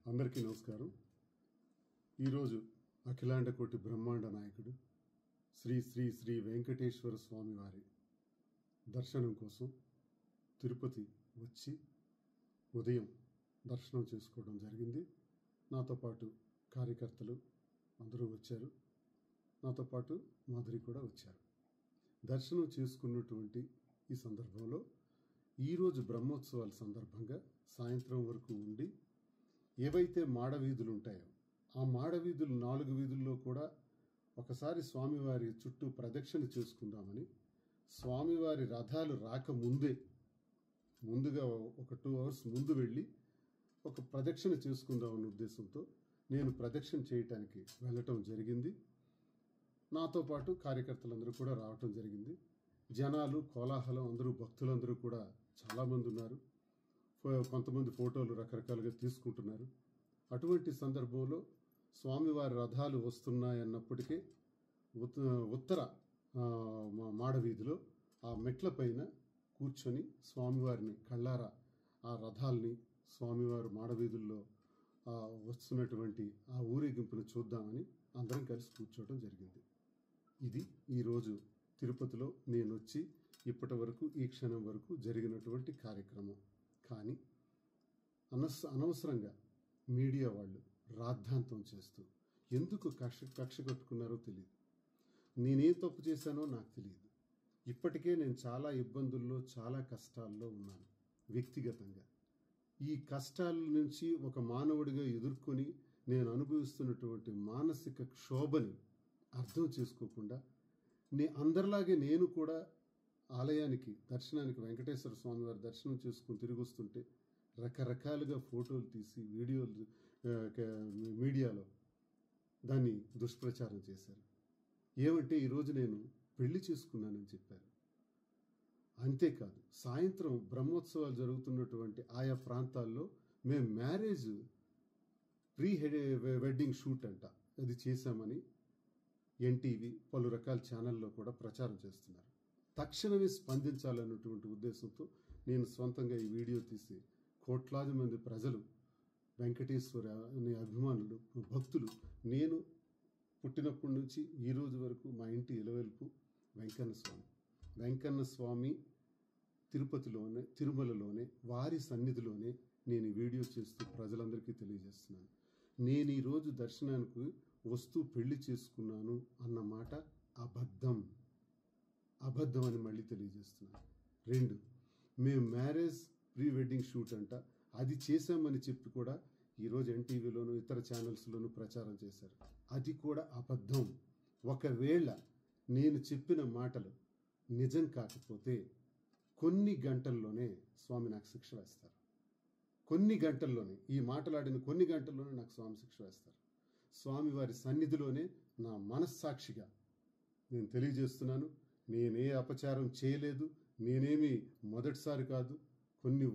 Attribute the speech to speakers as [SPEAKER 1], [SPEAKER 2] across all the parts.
[SPEAKER 1] అందరికీ నమస్కారం. ఈరోజు అఖిలాండ కోటి బ్రహ్మాండ నాయకుడు శ్రీ శ్రీ శ్రీ వెంకటేశ్వర స్వామి వారి దర్శనం కోసం తిరుపతి వచ్చి ఉదయం దర్శనం చేసుకోవడం జరిగింది. నాతో పాటు కార్యకర్తలు అందరూ వచ్చారు. నాతో పాటు మాధురి కూడా వచ్చారు. దర్శనం చేసుకున్నటువంటి ఈ సందర్భంలో ఈరోజు బ్రహ్మోత్సవాల సందర్భంగా సాయంత్రం వరకు ఉండి ఏవైతే మాడవీధులు ఉంటాయో ఆ మాడవీధులు 4 వీధుల్లో కూడా ఒకసారి స్వామివారి చుట్టూ ప్రదక్షిణ చేసుకుందామని, స్వామివారి రథాలు ముందుగా ఒక 2 hours ముందు వెళ్ళి ఒక ప్రదక్షిణ చేసుకుందామన్న ఉద్దేశంతో నేను ప్రదక్షిణ చేయటానికి వెళ్ళటం జరిగింది. నాతో పాటు కార్యకర్తలందరూ కూడా రావటం జరిగింది. జనాలు, కోలాహలం, అందరూ భక్తులందరూ కూడా చాలామంది ఉన్నారు. కొంతమంది ఫోటోలు రకరకాలుగా తీసుకుంటున్నారు. అటువంటి సందర్భంలో స్వామివారి రథాలు వస్తున్నాయన్నప్పటికీ ఉత్తర మాడవీధిలో ఆ మెట్ల పైన కూర్చొని స్వామివారిని కళ్ళారా ఆ రథాలని స్వామివారి మాడవీధుల్లో వస్తున్నటువంటి ఆ ఊరేగింపును చూద్దామని అందరం కలిసి కూర్చోవడం జరిగింది. ఇది ఈరోజు తిరుపతిలో నేను వచ్చి ఇప్పటి వరకు ఈ క్షణం వరకు జరిగినటువంటి కార్యక్రమం. కానీ అనవసరంగా మీడియా వాళ్ళు రాద్ధాంతం చేస్తూ ఎందుకు కక్ష కట్టుకున్నారో తెలియదు. నేనేం తప్పు చేశానో నాకు తెలియదు. ఇప్పటికే నేను చాలా ఇబ్బందుల్లో, చాలా కష్టాల్లో ఉన్నాను. వ్యక్తిగతంగా ఈ కష్టాల నుంచి ఒక మానవుడిగా ఎదుర్కొని నేను అనుభవిస్తున్నటువంటి మానసిక క్షోభని అర్థం చేసుకోకుండా అందరిలాగే నేను కూడా ఆలయానికి దర్శనానికి వెంకటేశ్వర స్వామి వారి దర్శనం చేసుకుని తిరిగి వస్తుంటే రకరకాలుగా ఫోటోలు తీసి వీడియోలు మీడియాలో దాన్ని దుష్ప్రచారం చేశారు. ఏమంటే ఈరోజు నేను పెళ్లి చేసుకున్నానని చెప్పారు. అంతేకాదు, సాయంత్రం బ్రహ్మోత్సవాలు జరుగుతున్నటువంటి ఆయా ప్రాంతాల్లో మేము మ్యారేజ్ ప్రీ వెడ్డింగ్ షూట్ అంట అది చేశామని ఎన్టీవీ పలు రకాల ఛానల్లో కూడా ప్రచారం చేస్తున్నారు. తక్షణమే స్పందించాలన్నటువంటి ఉద్దేశంతో నేను స్వంతంగా ఈ వీడియో తీసి కోట్లాది మంది ప్రజలు, వెంకటేశ్వర అనే అభిమానులు, భక్తులు, నేను పుట్టినప్పటి నుంచి ఈ రోజు వరకు మా ఇంటి ఇలవెల్పు వెంకన్న స్వామి తిరుపతిలోనే, తిరుమలలోనే, వారి సన్నిధిలోనే నేను ఈ వీడియో చేస్తూ ప్రజలందరికీ తెలియజేస్తున్నాను. నేను ఈరోజు దర్శనానికి వస్తూ పెళ్లి చేసుకున్నాను అన్న మాట అబద్ధం అని మళ్ళీ తెలియజేస్తున్నాను. 2, మేము మ్యారేజ్ ప్రీ వెడ్డింగ్ షూట్ అంట అది చేశామని చెప్పి కూడా ఈరోజు ఎన్టీవీలోను ఇతర ఛానల్స్లోనూ ప్రచారం చేశారు. అది కూడా అబద్ధం. ఒకవేళ నేను చెప్పిన మాటలు నిజం కాకపోతే కొన్ని గంటల్లోనే స్వామి నాకు శిక్ష వేస్తారు. కొన్ని గంటల్లోనే, ఈ మాటలాడిన కొన్ని గంటల్లోనే నాకు స్వామి శిక్ష వేస్తారు. స్వామివారి సన్నిధిలోనే నా మనస్సాక్షిగా నేను తెలియజేస్తున్నాను. నేనే అపచారం చేయలేదు. నేనేమి మొదటిసారి కాదు, కొన్ని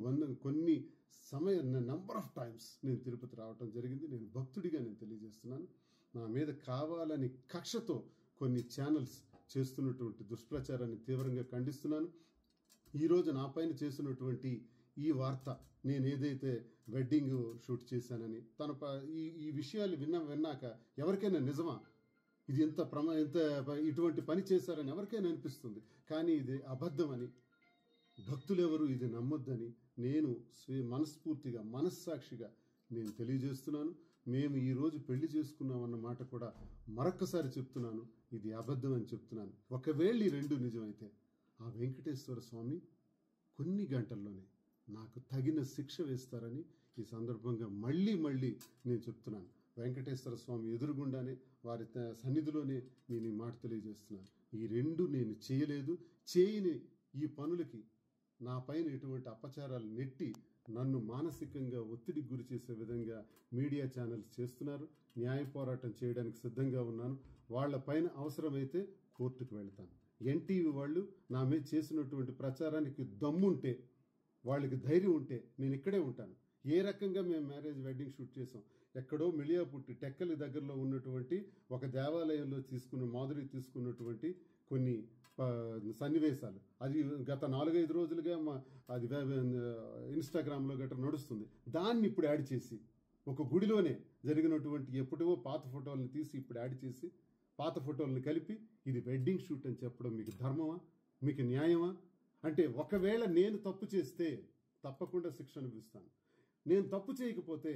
[SPEAKER 1] నంబర్ ఆఫ్ టైమ్స్ నేను తిరుపతి రావటం జరిగింది. నేను భక్తుడిగా నేను తెలియజేస్తున్నాను. నా మీద కావాలని కక్షతో కొన్ని ఛానల్స్ చేస్తున్నటువంటి దుష్ప్రచారాన్ని తీవ్రంగా ఖండిస్తున్నాను. ఈరోజు నా పైన చేస్తున్నటువంటి ఈ వార్త, నేను ఏదైతే వెడ్డింగ్ షూట్ చేశానని ఈ విషయాలు విన్నాక ఎవరికైనా నిజమా ఇది ఎంత ఇటువంటి పని చేశారని ఎవరికైనా అనిపిస్తుంది. కానీ ఇది అబద్ధమని, భక్తులెవరు ఇది నమ్మొద్దని నేను మనస్ఫూర్తిగా, మనస్సాక్షిగా నేను తెలియజేస్తున్నాను. మేము ఈరోజు పెళ్లి చేసుకున్నామన్న మాట కూడా మరొక్కసారి చెప్తున్నాను, ఇది అబద్ధం అని చెప్తున్నాను. ఒకవేళ ఈ 2 నిజమైతే ఆ వెంకటేశ్వర స్వామి కొన్ని గంటల్లోనే నాకు తగిన శిక్ష వేస్తారని ఈ సందర్భంగా మళ్ళీ నేను చెప్తున్నాను. వెంకటేశ్వర స్వామి ఎదురుగుండానే, వారి సన్నిధిలోనే నేను ఈ మాట తెలియజేస్తున్నాను. ఈ 2 నేను చేయలేదు. చేయని ఈ పనులకి నా పైన ఎటువంటి అపచారాలు నెట్టి నన్ను మానసికంగా ఒత్తిడికి గురి చేసే విధంగా మీడియా ఛానల్స్ చేస్తున్నారు. న్యాయ పోరాటం చేయడానికి సిద్ధంగా ఉన్నాను. వాళ్ళ పైన అవసరమైతే కోర్టుకు వెళ్తాను. ఎన్టీవీ వాళ్ళు నా మీద చేసినటువంటి ప్రచారానికి దమ్ముంటే, వాళ్ళకి ధైర్యం ఉంటే నేను ఇక్కడే ఉంటాను. ఏ రకంగా మేము మ్యారేజ్ వెడ్డింగ్ షూట్ చేసాం, ఎక్కడో మిలియాపుట్టి టెక్కలి దగ్గరలో ఉన్నటువంటి ఒక దేవాలయంలో మాధురి తీసుకున్నటువంటి కొన్ని సన్నివేశాలు, అది గత 4-5 రోజులుగా అది ఇన్స్టాగ్రామ్లో గట్రా నడుస్తుంది. దాన్ని ఇప్పుడు యాడ్ చేసి ఒక గుడిలోనే జరిగినటువంటి ఎప్పుడో పాత ఫోటోలను తీసి ఇప్పుడు యాడ్ చేసి పాత ఫోటోలను కలిపి ఇది వెడ్డింగ్ షూట్ అని చెప్పడం మీకు ధర్మమా, మీకు న్యాయమా? అంటే ఒకవేళ నేను తప్పు చేస్తే తప్పకుండా శిక్ష అనుభవిస్తాను, నేను తప్పు చేయకపోతే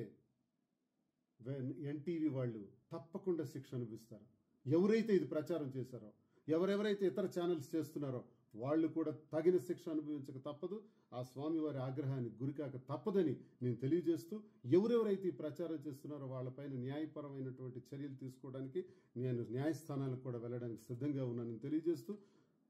[SPEAKER 1] ఎన్టీవీ వాళ్ళు తప్పకుండా శిక్ష అనుభవిస్తారు. ఎవరైతే ఇది ప్రచారం చేశారో, ఎవరెవరైతే ఇతర ఛానల్స్ చేస్తున్నారో వాళ్ళు కూడా తగిన శిక్ష అనుభవించక తప్పదు. ఆ స్వామివారి ఆగ్రహానికి గురికాక తప్పదని నేను తెలియజేస్తూ, ఎవరెవరైతే ఈ ప్రచారం చేస్తున్నారో వాళ్ళపైన న్యాయపరమైనటువంటి చర్యలు తీసుకోవడానికి నేను న్యాయస్థానాలకు కూడా వెళ్ళడానికి సిద్ధంగా ఉన్నానని తెలియజేస్తూ,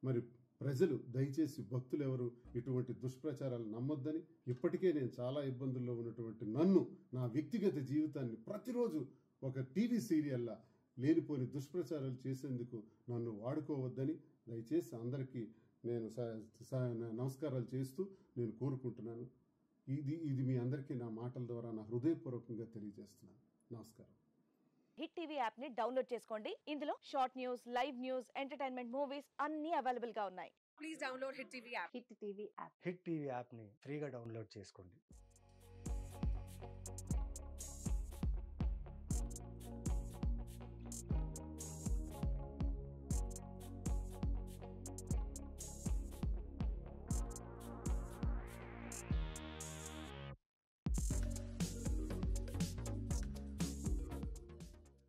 [SPEAKER 1] మరి ప్రజలు దయచేసి భక్తులు ఎవరు ఇటువంటి దుష్ప్రచారాలు నమ్మొద్దని, ఇప్పటికే నేను చాలా ఇబ్బందుల్లో ఉన్నటువంటి నన్ను, నా వ్యక్తిగత జీవితాన్ని ప్రతిరోజు ఒక టీవీ సీరియల్లా లేనిపోని దుష్ప్రచారాలు చేసేందుకు నన్ను వాడుకోవద్దని దయచేసి అందరికీ నేను నమస్కారాలు చేస్తూ నేను కోరుకుంటున్నాను. ఇది మీ అందరికీ నా మాటల ద్వారా నా హృదయపూర్వకంగా తెలియజేస్తున్నాను. నమస్కారం.
[SPEAKER 2] హిట్ టీవీ యాప్ ని డౌన్లోడ్ చేసుకోండి. ఇందులో short news, live news, entertainment movies అన్ని అవైలబుల్ గా ఉన్నాయి. Please download hit TV app.
[SPEAKER 3] Hit TV app.
[SPEAKER 4] Hit TV యాప్ని ఫ్రీగా డౌన్లోడ్ చేసుకోండి.